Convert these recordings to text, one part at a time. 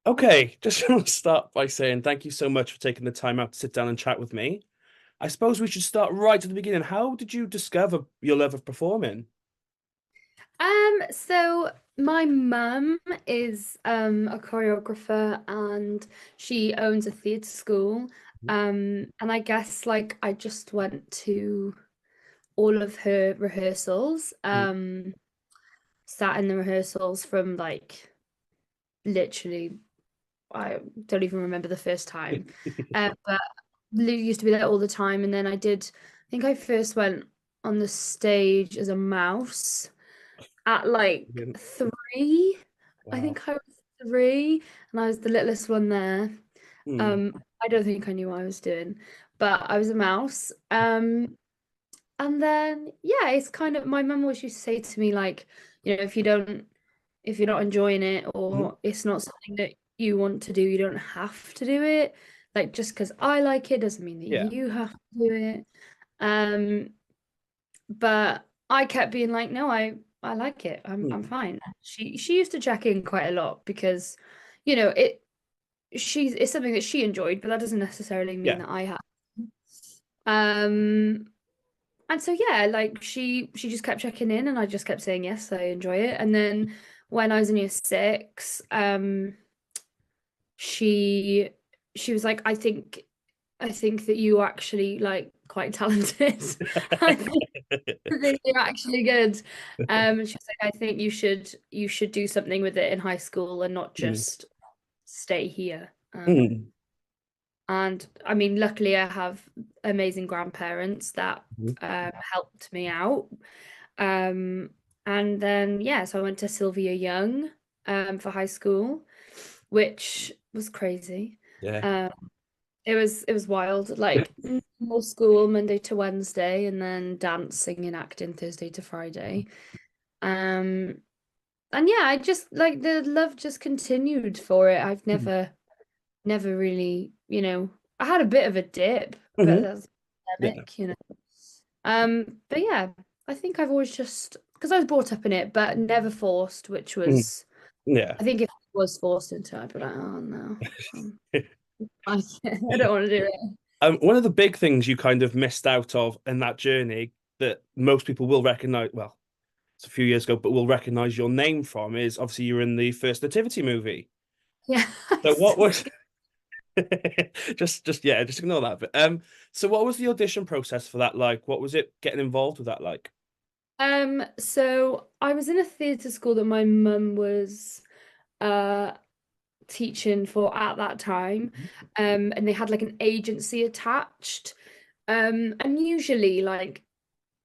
Okay, just want to start by saying thank you so much for taking the time out to sit down and chat with me. I suppose we should start right at the beginning. How did you discover your love of performing? So my mum is a choreographer and she owns a theatre school. And I guess like I just went to all of her rehearsals, Mhm. sat in the rehearsals from like literally I don't even remember the first time. But Lou used to be there all the time, and then I think I first went on the stage as a mouse at like Brilliant. three. I Wow. think I was three, and I was the littlest one there. Hmm. I don't think I knew what I was doing, but I was a mouse. And then yeah, it's kind of my mum always used to say to me like, if you're not enjoying it Mhm. or it's not something that you want to do, you don't have to do it. Like just because I like it doesn't mean that Yeah. you have to do it. Um, but I kept being like, no, I like it. I'm Hmm. fine. She used to check in quite a lot because, it's something that she enjoyed, but that doesn't necessarily mean Yeah. that I have. Um, and so yeah, like she just kept checking in and I just kept saying yes, I enjoy it. And then when I was in year six, she she was like, I think that you are actually like quite talented. I think you're actually good. And she was like, I think you should do something with it in high school and not Hmm. just stay here. Hmm. And I mean, luckily I have amazing grandparents that Mhm. helped me out. Um, and then yeah, so I went to Sylvia Young for high school, which was crazy. Yeah. Um, it was wild, like more school Monday to Wednesday, and then dance, singing, acting Thursday to Friday. Um, and yeah, I just like the love just continued for it. I've Mhm. never really, I had a bit of a dip, but Mhm. that's Yeah. pandemic. But yeah, I think I've always just because I was brought up in it, but never forced, which Mhm. was Yeah. I think if I was forced into it, I'd be like, oh no, I I don't want to do it. One of the big things you kind of missed out of in that journey that most people will recognize, well, it's a few years ago, but will recognize your name from is obviously you're in the first Nativity movie. Yeah. So what was just ignore that. But so what was the audition process for that like? What was it getting involved with that like? So I was in a theatre school that my mum was uh teaching for at that time. And they had like an agency attached. And usually like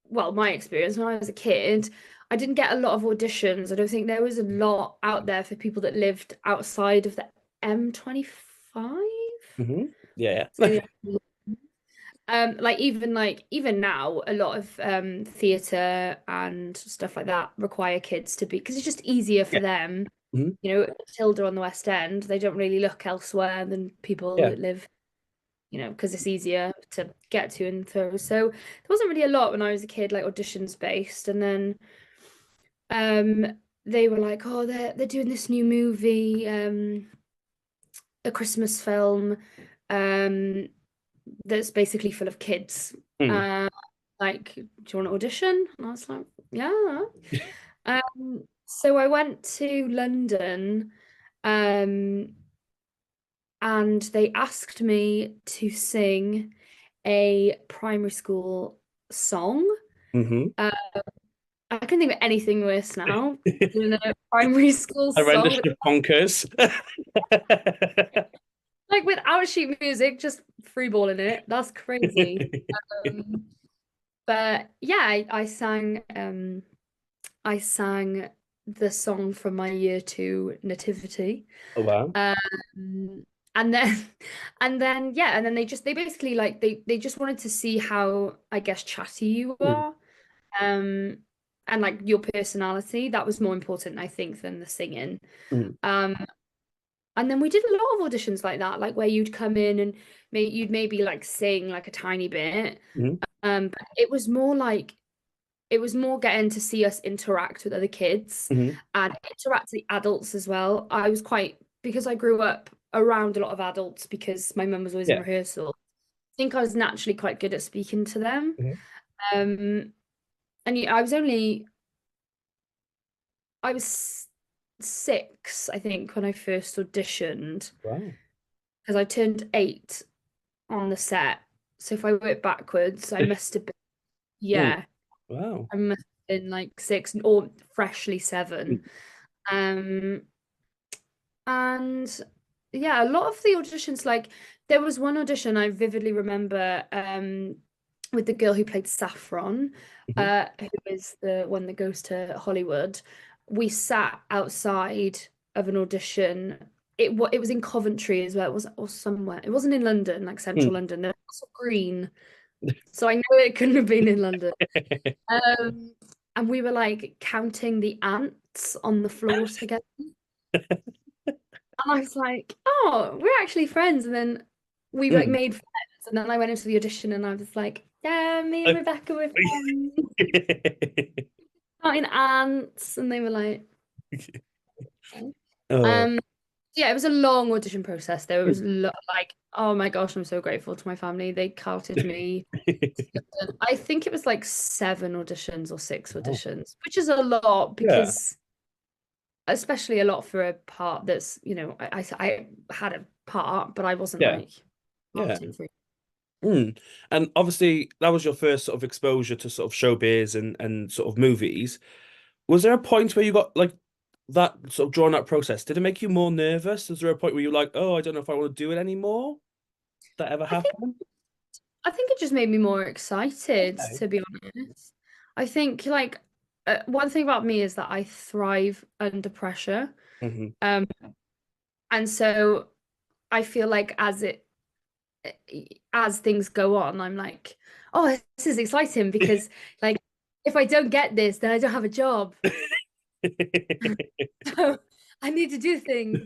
well, my experience when I was a kid, I didn't get a lot of auditions. I don't think there was a lot out there for people that lived outside of the M25. Hmm. Yeah. So yeah. Like even now, a lot of theatre and stuff like that require kids to be because it's just easier for Yeah. them. Hmm. Tilda on the West End, they don't really look elsewhere than people Yeah. that live, because it's easier to get to and through. So there wasn't really a lot when I was a kid, like auditions based. And then um they were like, oh, they're doing this new movie, a Christmas film, um, that's basically full of kids. Mm. Uh, like, do you want to audition? And I was like, yeah. So I went to London, um, and they asked me to sing a primary school song. Hmm. Uh, I can think of anything worse now than a primary school A song, rendition of Bonkers. like without sheet music, just freeballing it. That's crazy. Um, but yeah, I sang the song from my year two Nativity. Oh wow. Um, and then and then they basically like they just wanted to see how I guess chatty you Mm. are. Um and like your personality. That was more important, I think, than the singing. Mm. Um and then we did a lot of auditions like that, like where you'd come in and you'd maybe like sing like a tiny bit. Mm. But it was more getting to see us interact with other kids Mm. and interact with the adults as well. I was quite because I grew up around a lot of adults because my mum was always in Yeah. rehearsal, I think I was naturally quite good at speaking to them. Mhm. Um, and I was 6, I think, when I first auditioned Wow. because I turned 8 on the set. So if I work backwards, I must have been, Mm. yeah, Wow. I must have been like 6 or freshly 7. Mm. Um, and yeah, a lot of the auditions, like there was one audition I vividly remember with the girl who played Saffron, Mhm. who is the one that goes to Hollywood. We sat outside of an audition. It was in Coventry as well. It was or somewhere. It wasn't in London, like central Mm. London. It was green. So I know it couldn't have been in London. Um, and we were like counting the ants on the floor together. And I was like, oh, we're actually friends. And then we like Mm. made friends. And then I went into the audition and I was like, yeah, me and Rebecca were friends. Counting ants. And they were like, okay. Oh. Um, yeah, it was a long audition process. There was Mm. like, oh my gosh, I'm so grateful to my family. They carted me. I think it was like 7 auditions or 6 Wow. auditions, which is a lot Yeah. because especially a lot for a part that's, I had a part, but I wasn't Yeah. like Yeah. parting for. Mm. And obviously, that was your first sort of exposure to sort of showbiz and sort of movies. Was there a point where you got like that sort of drawn out process? Did it make you more nervous? Was there a point where you were like, oh, I don't know if I want to do it anymore? Did that ever I think happen? I think it just made me more excited, Okay. to be honest. I think like one thing about me is that I thrive under pressure. Hmm. Um, and so I feel like as things go on, I'm like, oh, this is exciting because like if I don't get this, then I don't have a job. So I need to do things.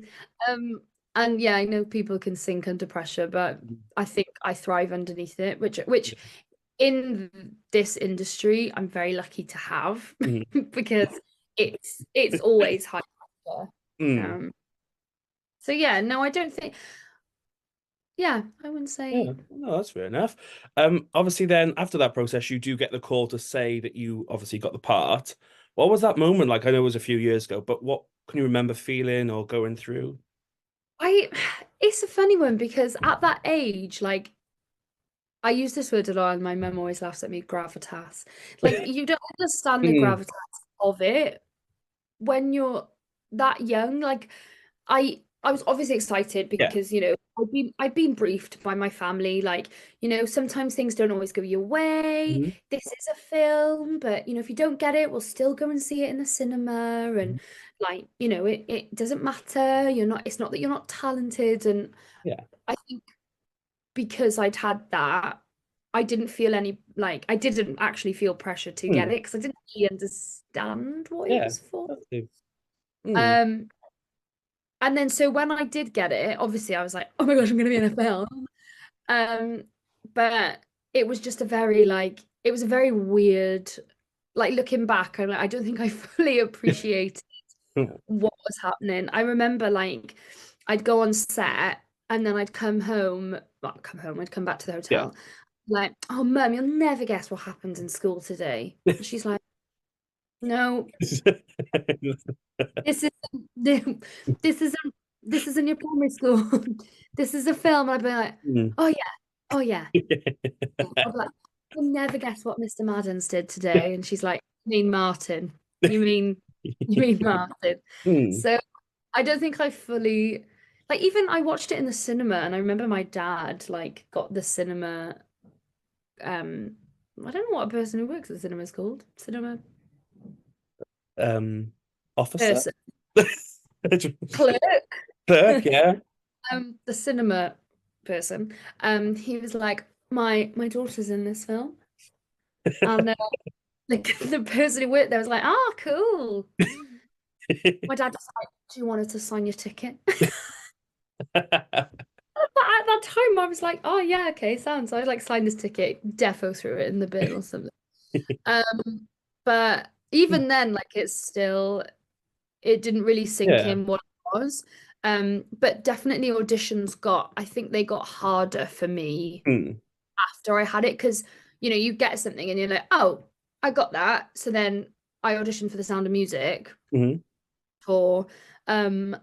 Um, and yeah, I know people can sink under pressure, but I think I thrive underneath it, which in this industry, I'm very lucky to have Mm. because it's always high pressure. Mm. Um, so yeah, no, I don't think, yeah, I wouldn't Yeah, say. no, that's fair enough. Obviously, then after that process, you do get the call to say that you obviously got the part. What was that moment like? I know it was a few years ago, but what can you remember feeling or going through? I it's a funny one because at that age, like I use this word a lot and my mum always laughs at me, gravitas. Like you don't understand the Mm. gravitas of it when you're that young. Like I was obviously excited Yeah. because, I'd been briefed by my family, like, sometimes things don't always go your way. Mhm. This is a film, but if you don't get it, we'll still go and see it in the cinema. Mhm. And like, it doesn't matter. It's not that you're not talented. And Yeah. I think because I'd had that, I didn't actually feel pressure to get Mm. it because I didn't really understand what it Yeah. was for. That's good. Mm. Um, and then so when I did get it, obviously I was like, oh my gosh, I'm gonna be in a film. Um, but it was just it was a very weird, like looking back, I don't think I fully appreciated Mm. what was happening. I remember like I'd go on set and then I'd come home, not come home, I'd come back to the Yeah. hotel, like, oh mum, you'll never guess what happened in school today. And she's like, no, this isn't this isn't this isn't your primary school. This is a film. And I'd be like, Mm. oh yeah, oh yeah. I'd be like, you'll never guess what Mr. Maddens did today. And she's like, you mean Martin? You mean Martin? Mm. So I don't think I fully like even I watched it in the cinema and I remember my dad like got the cinema um I don't know what a person who works at the cinema is called. Cinema Um, Officer? person. Clerk. Clerk, yeah. The cinema person. He was like, my daughter's in this film. And the person who worked there was like, oh, cool. My dad was like, do you want her to sign your ticket? But at that time, I was like, oh yeah, okay, sounds. So I like signed this ticket, defo threw it in the bin or something. Um, but even then, like it didn't really sink Yeah. in what it was. But definitely auditions I think they got harder for me Mm. after I had it because you get something and you're like, oh, I got that. So then I auditioned for The Sound of Music Hmm. for um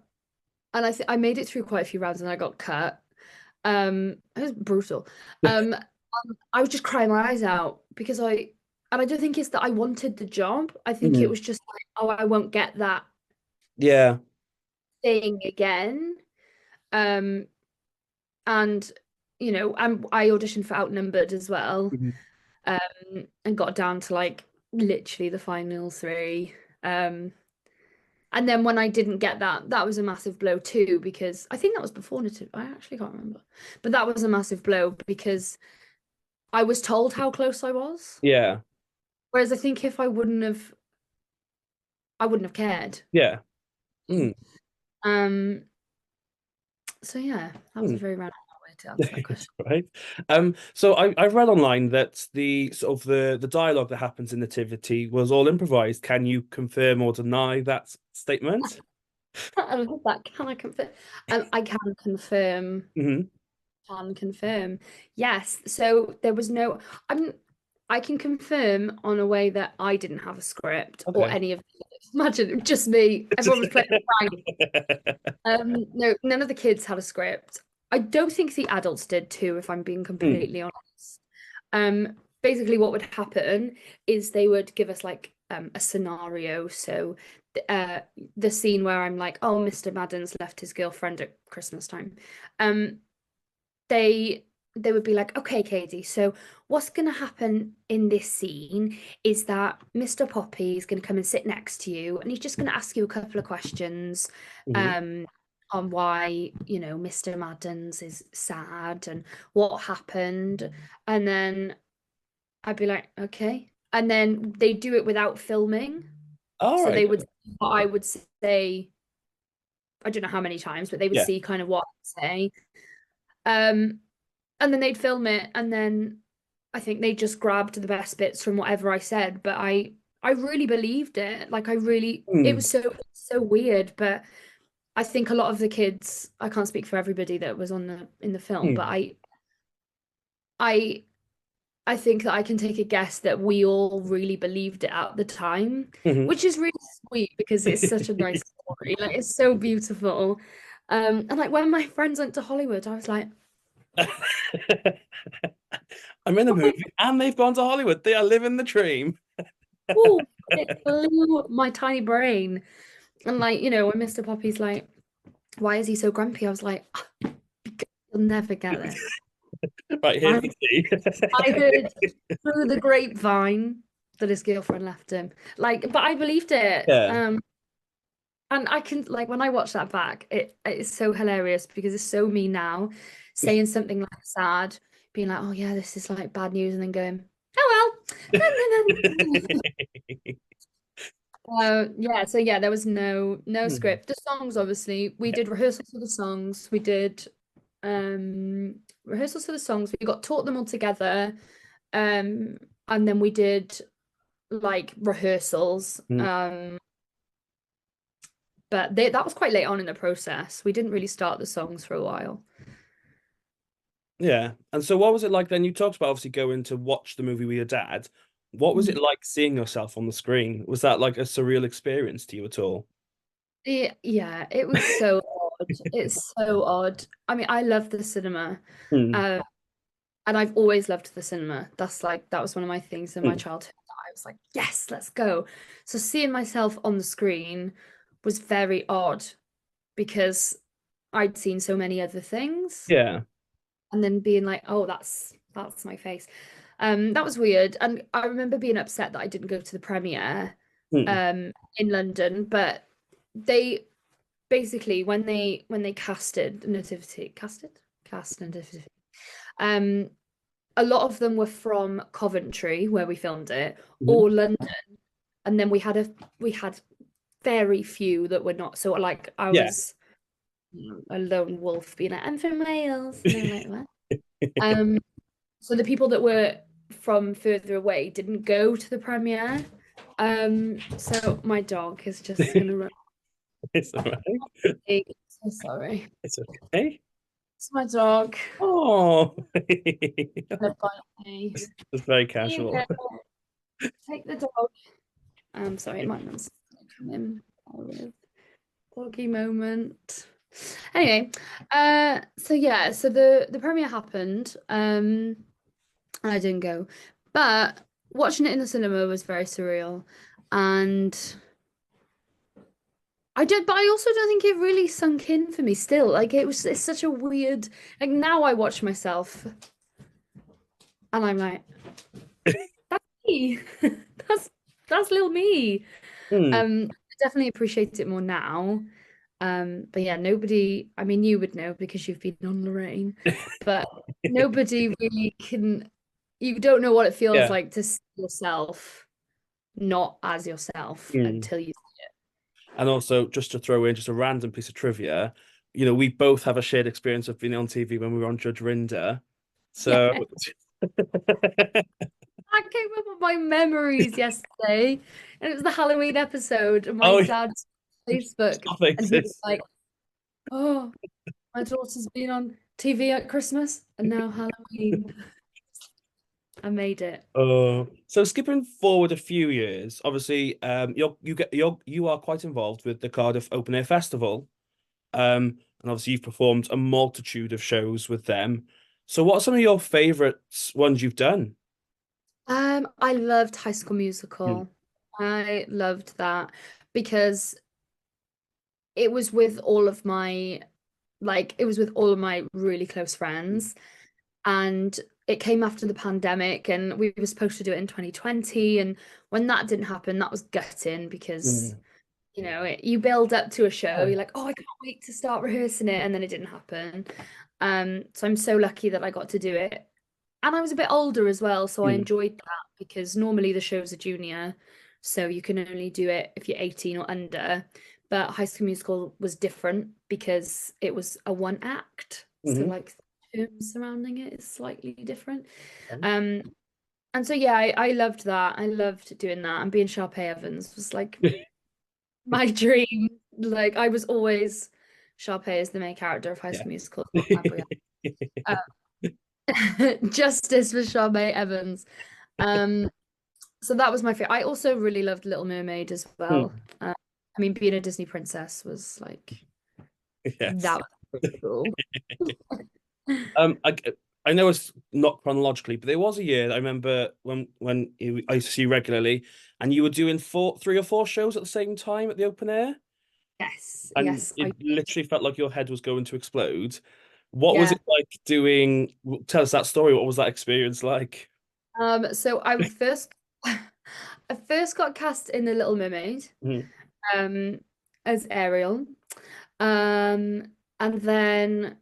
and I made it through quite a few rounds and I got cut. It was brutal. I was just crying my eyes out because I don't think it's that I wanted the job. I think it Mm. was just like, oh, I won't get that Yeah. thing again. Um, and I auditioned for Outnumbered as well, Mhm. and got down to like literally the final three. And then when I didn't get that, that was a massive blow too, because I think that was before Nativity. I actually can't remember, but that was a massive blow because I was told how close I was. Yeah. Whereas I think if I wouldn't have cared. Yeah. Mm. Um, so yeah, that was a Mm. very roundabout way to answer that question. Right. So I've read online that the sort of the dialogue that happens in Nativity was all improvised. Can you confirm or deny that statement? I love that. Can I confirm? I can confirm. Hmm. Can confirm. Yes. So there was no. I'm. I can confirm on a way that I didn't have a script or Okay. any of the others. Imagine just me. Everyone was playing Frank. No, none of the kids had a script. I don't think the adults did too, if I'm being Mm. completely honest. Basically, what would happen is they would give us like a scenario. So, uh, the scene where I'm like, "Oh, Mr. Madden's left his girlfriend at Christmas time." Um, they they would be like, okay, Katie, so what's going to happen in this scene is that Mr. Poppy is going to come and sit next to you and he's just going to ask you a couple of questions Hmm. um on why Mr. Madden's is sad and what happened, and then I'd be like, okay, and then they do it without filming, All so right. they would what I would say, I don't know how many times, but they would Yeah. see kind of what I say. um and then they'd film it, and then I think they just grabbed the best bits from whatever I said. But I really believed it. Like it Mm. was so weird. But I think a lot of the kids, I can't speak for everybody that was in the film, but Mm. I I think that I can take a guess that we all really believed it at the time, Hmm. which is really sweet because it's such a nice story. Like it's so beautiful. And like when my friends went to Hollywood, I was like, I'm in the movie and they've gone to Hollywood. They are living the dream. oh, it blew my tiny brain. And like, when Mr. Poppy's like, why is he so grumpy? I was like, "Ah, you'll never get this." Right, here's I, the tea. I heard through the grapevine that his girlfriend left him. Like, but I believed it. Yeah. And I can like when I watch that back, it's so hilarious because it's so me now, saying something like sad, being like, oh yeah, this is like bad news, and then going, oh well. Yeah, so yeah, there was no Hmm. script. The songs, obviously, we did rehearsals for the songs. We did rehearsals for the songs. We got taught them all together. And then we did like rehearsals. Mm. But that was quite late on in the process. We didn't really start the songs for a while. Yeah. And so what was it like then? You talked about obviously going to watch the movie with your dad. What was it like seeing yourself on the screen? Was that like a surreal experience to you at all? Yeah, it was so odd. It's so odd. I mean, I love the cinema. Mm. Um, and I've always loved the cinema. That was one of my things in my Mm. childhood. I was like, yes, let's go. So seeing myself on the screen was very odd because I'd seen so many other things, Yeah. and then being like, oh, that's my face. That was weird. And I remember being upset that I didn't go to the premiere Mm. in London, but they basically when they casted Nativity, cast Nativity. Um, a lot of them were from Coventry, where we filmed it, Mhm. or London, and then we had very few that were not. So like I Yeah. was a lone wolf being like, I'm from Wales, and they were like, what? Um, so the people that were from further away didn't go to the premiere. So my dog is just gonna run. It's all right. So sorry. It's okay. It's my dog. Oh, Gonna bite me. it's very Here you go. casual. Take the dog. I'm sorry, my mum's gonna come in with doggy moment. Anyway, so yeah, so the premiere happened, and I didn't go, but watching it in the cinema was very surreal, and I did, but I also don't think it really sunk in for me still. Like it's such a weird, like now I watch myself and I'm like, that's me. That's that's little me. Hmm. I definitely appreciate it more now. But yeah, nobody, I mean, you would know because you've been on Lorraine, but nobody really can, you don't know what it feels Yeah. like to see yourself not as yourself Hmm. until you. And also, just to throw in just a random piece of trivia, we both have a shared experience of being on TV when we were on Judge Rinder. Yeah, So, I came up with my memories yesterday, and it was the Halloween episode of my oh, dad's Facebook, stop and he was it. like, "Oh, my daughter's been on TV at Christmas, and now Halloween." I made it. So skipping forward a few years, obviously, you are quite involved with the Cardiff Open Air Festival, and obviously you've performed a multitude of shows with them. So, what are some of your favorite ones you've done? I loved High School Mm, Musical. I loved that because it was with all of my it was with all of my really close friends, and it came after the pandemic, and we were supposed to do it in 2020, and when that didn't happen, that was gutting because mm, you build up to a show, yeah. you're like, oh, I can't wait to start rehearsing it, and then it didn't happen. So I'm so lucky that I got to do it. And I was a bit older as well, so I Mm, enjoyed that because normally the shows are junior, so you can only do it if you're 18 or under. But High School Musical was different because it was a one act, so mhm. like the terms surrounding it is slightly different. Okay. Um, and so yeah, I loved that. I loved doing that, and being Sharpay Evans was like my dream. Like I was always Sharpay as the main character of High Yeah. School Musical, not Gabrielle. Justice for Sharpay Evans. Um, so that was my favorite. I also really loved Little Mermaid as well. Hmm. I mean, being a Disney princess was like Yes. that was pretty cool. Um, I, I know it's not chronologically, but there was a year I remember I used to see you regularly, and you were doing 3 or 4 shows at the same time at the open air, Yes, and yes, I it did. literally felt like your head was going to explode. What was Yeah. it like doing? Tell us that story. What was that experience like? So I first got cast in The Little Mermaid, Mhm. um, as Ariel. Um, and then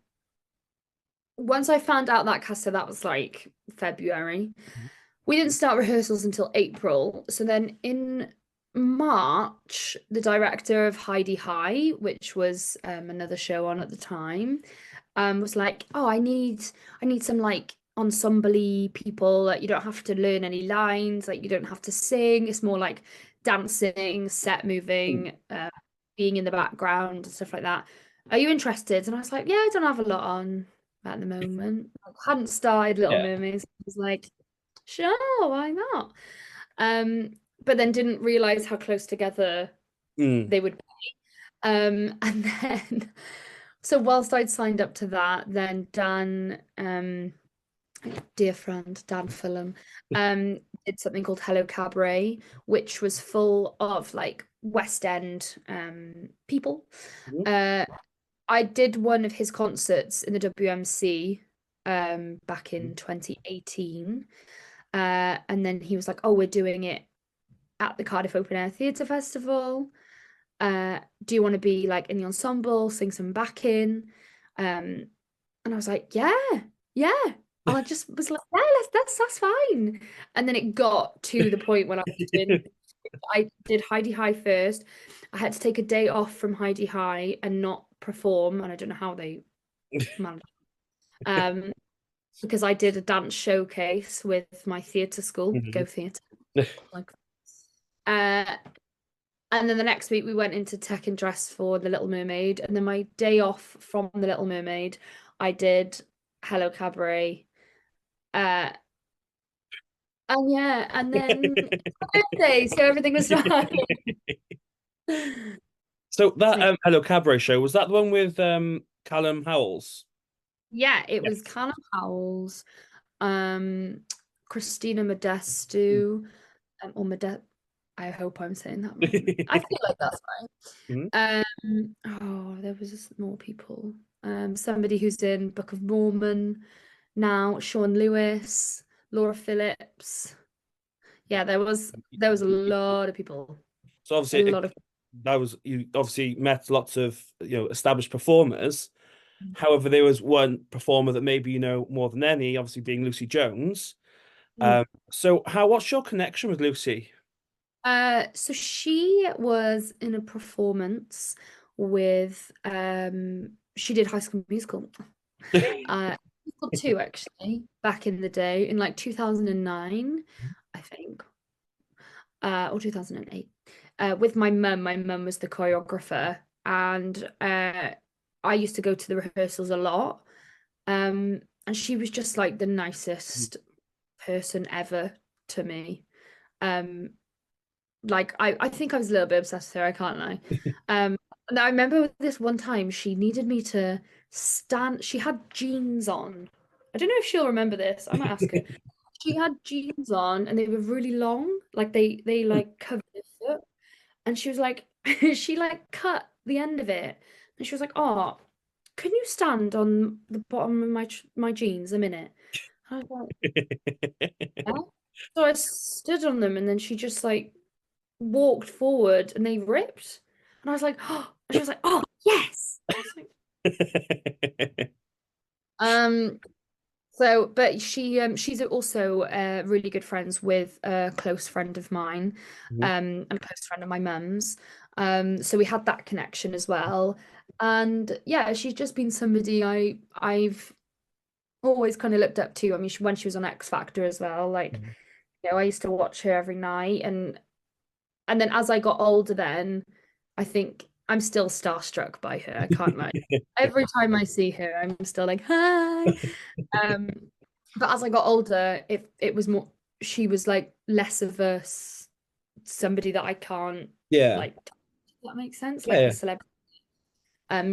once I found out that cast, so that was like February. We didn't start rehearsals until April. So then in March, the director of Heidi High, which was another show on at the time, was like, "Oh, I need some like ensemble people. Like, you don't have to learn any lines. Like you don't have to sing. It's more like dancing, set moving, being in the background and stuff like that. Are you interested?" And I was like, "Yeah, I don't have a lot on at the moment. I hadn't started Little Yeah. Mermaids. I was like, sure, why not?" But then didn't realize how close together Mm. they would be. And then, so whilst I'd signed up to that, then Dan, dear friend Dan Fulham, did something called Hello Cabaret, which was full of like West End people. Mhm. Uh, I did one of his concerts in the WMC back in 2018. And then he was like, "Oh, we're doing it at the Cardiff Open Air Theatre Festival. Do you want to be like in the ensemble, sing some backing?" Um, and I was like, "Yeah, yeah." And I just was like, "Yeah, that's fine." And then it got to the point when I did Heidi High first. I had to take a day off from Heidi High and not perform, and I don't know how they managed. Um, because I did a dance showcase with my theatre school, Go Mhm. Theatre. Like, uh, And then the next week we went into tech and dress for The Little Mermaid. And then my day off from The Little Mermaid, I did Hello Cabaret. Uh, and yeah, and then birthday, so everything was fine. So that So Hello Cabaret show, was that the one with Callum Howells? yeah, it was Yes. Callum Howells, um, Christina Modestu, or Mode. I hope I'm saying that wrong. I feel like that's Mhm. right. Oh, there was just more people. Somebody who's in Book of Mormon now, Sean Lewis, Laura Phillips. Yeah, there was a lot of people. So A obviously lot of that was you obviously met lots of established performers. However, there was one performer that maybe you know more than any, obviously being Lucie Jones. Mm. So what's your connection with Lucy? So she was in a performance with she did High School Musical. Musical 2 actually, back in the day, in like 2009, I think, or 2008. With my mum. My mum was the choreographer, and I used to go to the rehearsals a lot. And she was just like the nicest person ever to me. Um, like I think I was a little bit obsessed with her, I can't lie. Um, and I remember this one time she needed me to stand, she had jeans on. I don't know if she'll remember this. I might ask her. She had jeans on and they were really long, like they like covered her foot. And she was like, she like cut the end of it. And she was like, "Oh, can you stand on the bottom of my jeans a minute?" I was like, "Yeah." So I stood on them and then she just like walked forward and they ripped. And I was like, "Oh," and she was like, "Oh, yes." I was like, um, so, but she's also really good friends with a close friend of mine, Mhm. and a close friend of my mum's. So we had that connection as well. And yeah, she's just been somebody I've always kind of looked up to. I mean, when she was on X Factor as well, like, I used to watch her every night, and then as I got older, then I think I'm still starstruck by her. I can't lie. Every time I see her, I'm still like, hi. Um, but as I got older, it was more, she was like less of a somebody that I can't Yeah. like, if that makes sense, like a Yeah. celebrity.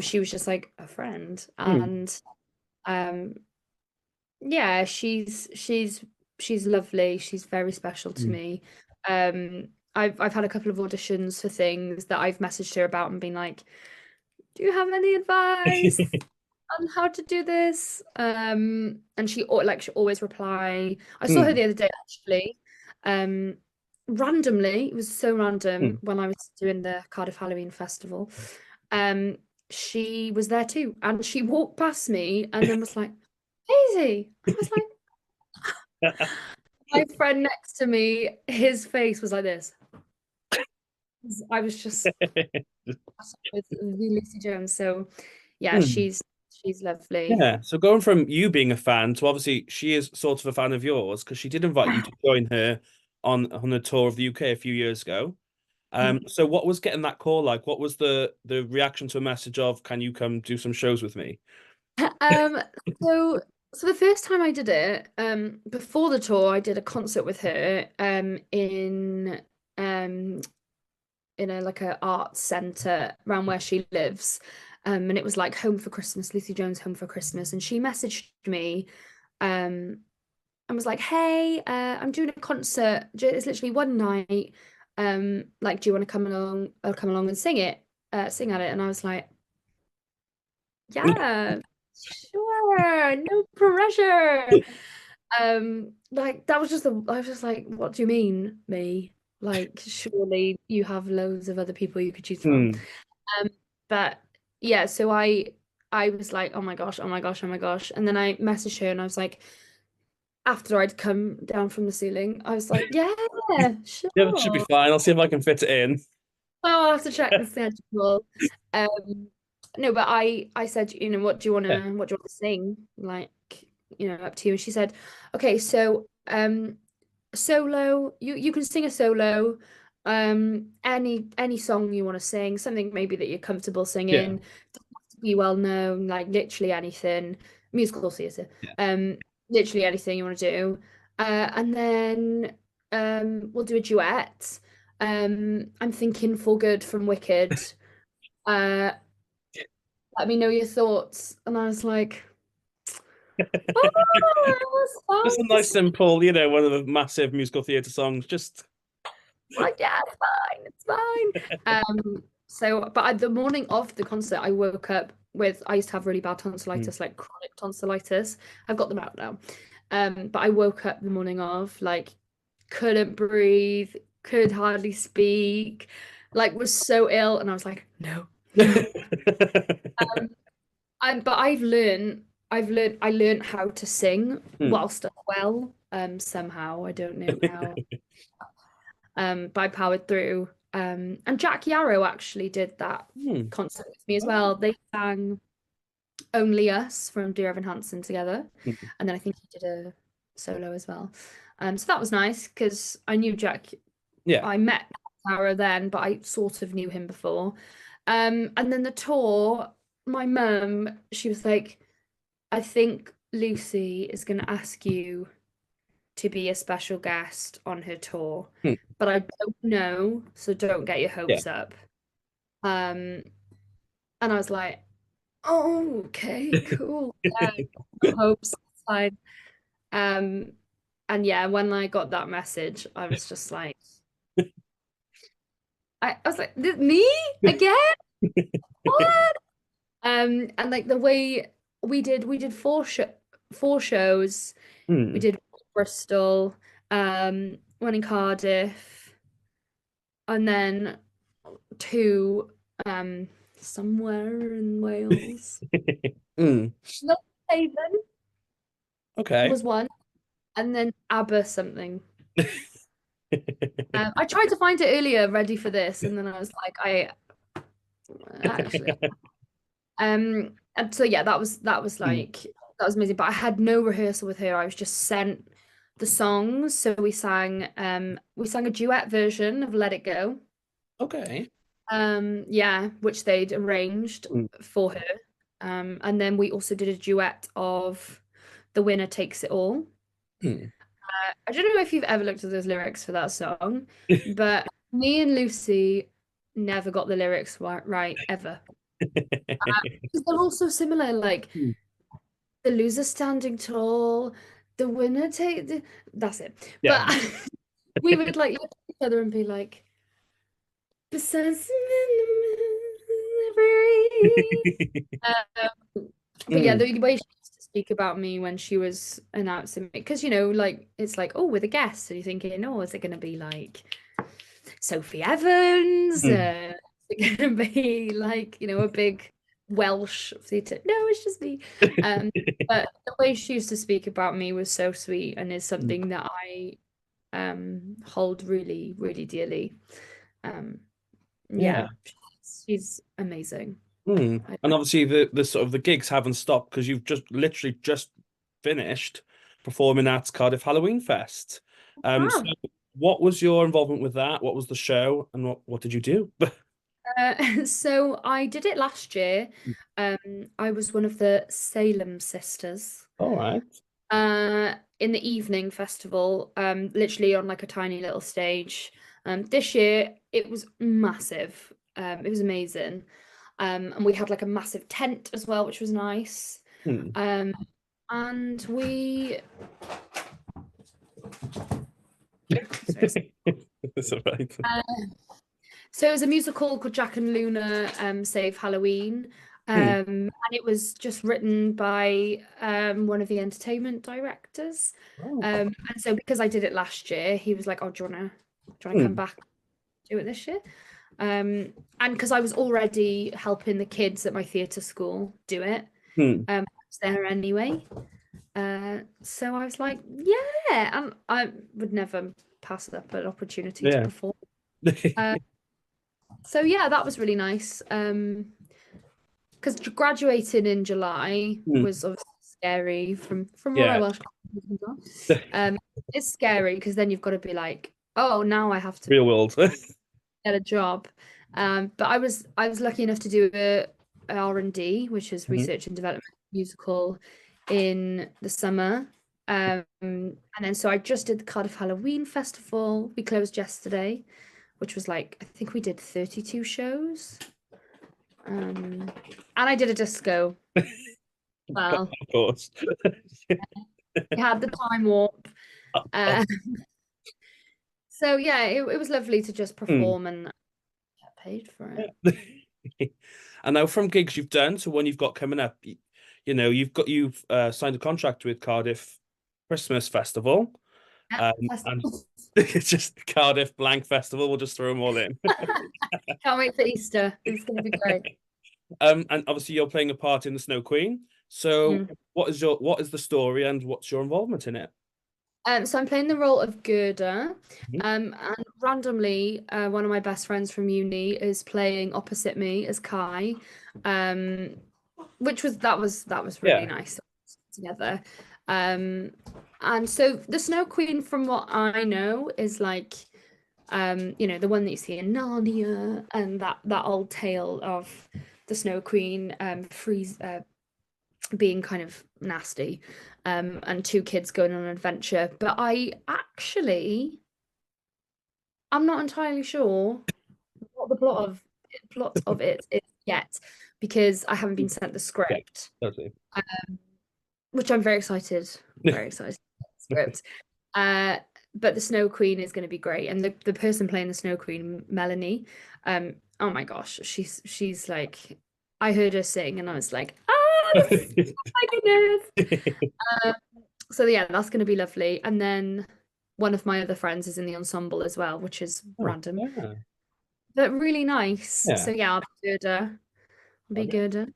She was just like a friend. Mm. And um yeah, she's lovely. She's very special to Mm. me. I've had a couple of auditions for things that I've messaged her about and been like, "Do you have any advice on how to do this?" And she always reply. I saw her Mm. the other day actually. Um, Randomly, it was so random Mm. when I was doing the Cardiff Halloween Festival. Um, she was there too, and she walked past me and then was like, "Daisy." I was like, my friend next to me, his face was like this. I was just with Lucie Jones. So yeah, Mm. she's lovely. Yeah. So going from you being a fan to obviously she is sort of a fan of yours because she did invite you to join her on a tour of the UK a few years ago. So what was getting that call like? What was the reaction to a message of, can you come do some shows with me? Um, so so the first time I did it, before the tour, I did a concert with her, um in a like a arts centre around where she lives. And it was like Home for Christmas, Lucie Jones Home for Christmas. And she messaged me, um, and was like, "Hey, I'm doing a concert. It's literally one night. Like, do you want to come along? I'll come along and sing at it." And I was like, "Yeah, sure, no pressure." Like that was just I was just like, "What do you mean, me? Like, surely you have loads of other people you could choose from." Hmm. Um, but yeah, so I was like, "Oh my gosh, oh my gosh, oh my gosh," and then I messaged her and I was like, after I'd come down from the ceiling, I was like, "Yeah, Yeah, that should be sure." fine. I'll see if I can fit it in. Oh, I'll have to check the schedule. Um, no, but I said, Yeah. what do you want to sing? Like, up to you. And she said, "Okay, so solo, you can sing a solo, Any song you want to sing, something maybe that you're comfortable Yeah. singing, doesn't have to be well known, like literally anything, musical theatre, Yeah. um, literally anything you want to do. And then we'll do a duet. I'm thinking For Good from Wicked. Uh, Let me know your thoughts. And I was like, oh, it was Just a fine to nice, sing. simple, one of the massive musical theatre songs. Just Like, yeah, it's fine, it's fine. But the morning of the concert, I woke up with, I used to have really bad mm. tonsillitis, like chronic tonsillitis. I've got them out now. But I woke up the morning of, like, couldn't breathe, could hardly speak, like, was so ill. And I was like, no, no. But I learned how to sing Mm. whilst unwell, somehow. I don't know how. But I powered through. And Jack Yarrow actually did that Mm. concert with me as Oh. well. They sang Only Us from Dear Evan Hansen together. Mm. And then I think he did a solo as well. So that was nice because I knew Jack. Yeah. I met Yarrow then, but I sort of knew him before. And then the tour, my mum, she was like, I think Lucie is going to ask you to be a special guest on her tour, Mm. but I don't know, so don't get your Yeah. hopes up. Um, and I was like, oh, okay, cool. Yeah, no hopes, it's fine. Um, and yeah, when I got that message, I was just like, I was like, Me again? What? And like the way we did four shows. We Mm. did Bristol, one in Cardiff, and then two somewhere in Wales. Mm. Haven Okay. was one, and then ABBA something. I tried to find it earlier, ready for this, and then I was like, I actually, and so yeah, that was Mm. like that was amazing. But I had no rehearsal with her. I was just sent the songs, so we sang a duet version of Let It Go. Okay. Yeah, which they'd arranged Mm. for her. And then we also did a duet of The Winner Takes It All. Mm. I don't know if you've ever looked at those lyrics for that song, but me and Lucy never got the lyrics right ever. Because they're all so similar, like Mm. the loser standing tall, the winner take that's it. Yeah. But we would like look at each other and be like, besides but yeah, Mm. the way she used to speak about me when she was announcing me, because like it's like, oh, with a guest, and you're thinking, oh, is it going to be like Sophie Evans? Mm. Is it going to be like a big Welsh theatre? No, it's just me. Um, but the way she used to speak about me was so sweet, and is Mm. something that I hold really, really dearly. Um, Yeah. yeah, she's amazing. Mm. I, And obviously the sort of the gigs haven't stopped because you've just literally just finished performing at Cardiff Halloween Fest. So wow. what was your involvement with that? What was the show and what did you do? So I did it last year. Um, I was one of the Salem sisters. All right. In the evening festival, literally on like a tiny little stage. This year it was massive. It was amazing. And we had like a massive tent as well, which was nice. Hmm. Um, and we sorry, That's all right. So it was a musical called Jack and Luna Save Halloween. Hmm. And it was just written by one of the entertainment directors. Oh. And so because I did it last year, he was like, oh, do you wanna come Hmm. back do it this year? And because I was already helping the kids at my theatre school do it, Hmm. I was there anyway. So I was like, yeah, and I would never pass up an opportunity to Yeah. perform. Uh, so yeah, that was really nice. Because graduating in July Hmm. was obviously scary from all my Yeah. Welsh classes. It's scary because then you've got to be like, Oh, now I have to Real world. get a job. But I was lucky enough to do a R&D, which is Mhm. research and development musical in the summer. And then so I just did the Cardiff Halloween Festival. We closed yesterday, which was like I think we did 32 shows. And I did a disco. Well, Of course. we had the time warp. Oh, Uh, so yeah, it was lovely to just mm. perform and get paid for it. Yeah. And now from gigs you've done to one you've got coming up, you've signed a contract with Cardiff Christmas Festival. Yeah, And festival. it's just Cardiff Blank Festival. We'll just throw them all in. Can't wait for Easter. It's going to be great. And obviously you're playing a part in the Snow Queen. So Mm. what is the story and what's your involvement in it? So I'm playing the role of Gerda, Mhm. and randomly, one of my best friends from uni is playing opposite me as Kai, um, which was really Yeah. nice together. Um, and so the Snow Queen, from what I know, is like, the one that you see in Narnia, and that old tale of the Snow Queen, freeze, being kind of nasty, and two kids going on an adventure. But I'm not entirely sure what the plot of it is yet, because I haven't been sent the Yeah, script, totally. which I'm very excited, very excited about the script. Uh, but the Snow Queen is going to be great, and the person playing the Snow Queen, Melanie, oh my gosh, she's like, I heard her sing, and I was like, ah, oh my goodness. Um, so yeah, that's going to be lovely. And then one of my other friends is in the ensemble as well, which is Oh, random, yeah. but really nice. Yeah. So yeah, I'll be good. Be good.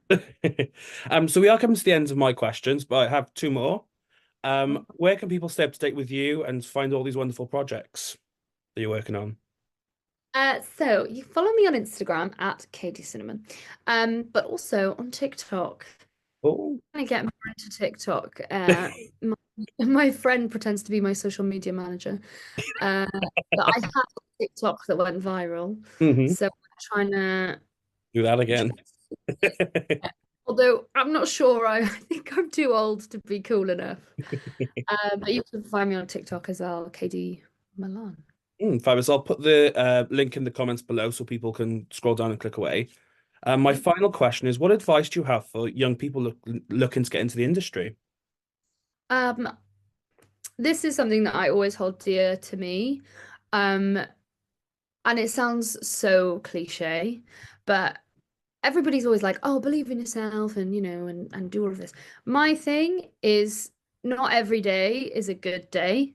So we are coming to the end of my questions, but I have two more. Where can people stay up to date with you and find all these wonderful projects that you're working on? So you follow me on Instagram at Katie Cinnamon, but also on TikTok. Oh, I get more into TikTok. My friend pretends to be my social media manager, but I had a TikTok that went viral, hmm. so I'm trying to. Do that again. Although I'm not sure, I think I'm too old to be cool enough. But you can find me on TikTok as well, Cadi Mullane. Fabulous. I'll put the link in the comments below so people can scroll down and click away. My Yep. final question is, what advice do you have for young people looking to get into the industry? Um, this is something that I always hold dear to me. Um, and it sounds so cliche, but everybody's always like, oh, believe in yourself and and do all of this. My thing is not every day is a good day,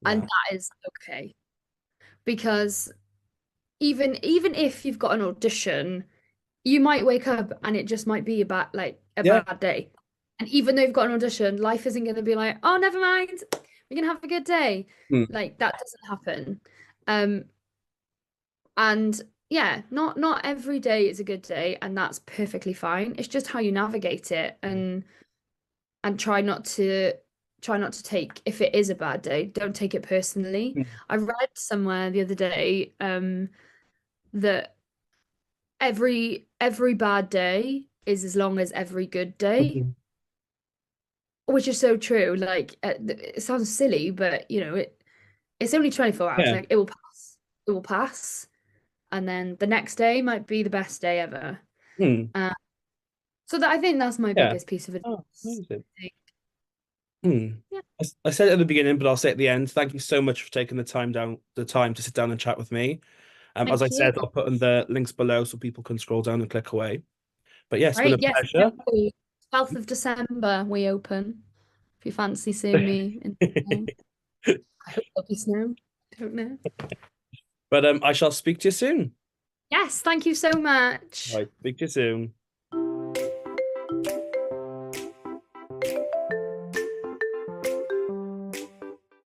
and Yeah. that is okay. Because even if you've got an audition, you might wake up and it just might be about like a Yeah. bad day. And even though you've got an audition, life isn't going to be like, oh, never mind, we can have a good day. Mm, Like that doesn't happen. Um, and yeah, not every day is a good day, and that's perfectly fine. It's just how you navigate it, and try not to take, if it is a bad day, don't take it personally. mm, I read somewhere the other day, that every bad day is as long as every good day, mhm. which is so true. Like, it sounds silly, but it's only 24 hours. Yeah. Like, it will pass. It will pass, and then the next day might be the best day ever. Mm, Uh, so that I think that's my yeah. biggest piece of Oh, advice. amazing. I think. Yeah. I said it at the beginning, but I'll say it at the end. Thank you so much for taking the time to sit down and chat with me. As I Thank you. said, I'll put in the links below so people can scroll down and click away. But yeah, it's been Right. a Yes. pleasure. 12th of December we open. If you fancy seeing me in snow. I hope there'll be snow. Don't know. But I shall speak to you soon. Yes, thank you so much. Right, speak to you soon.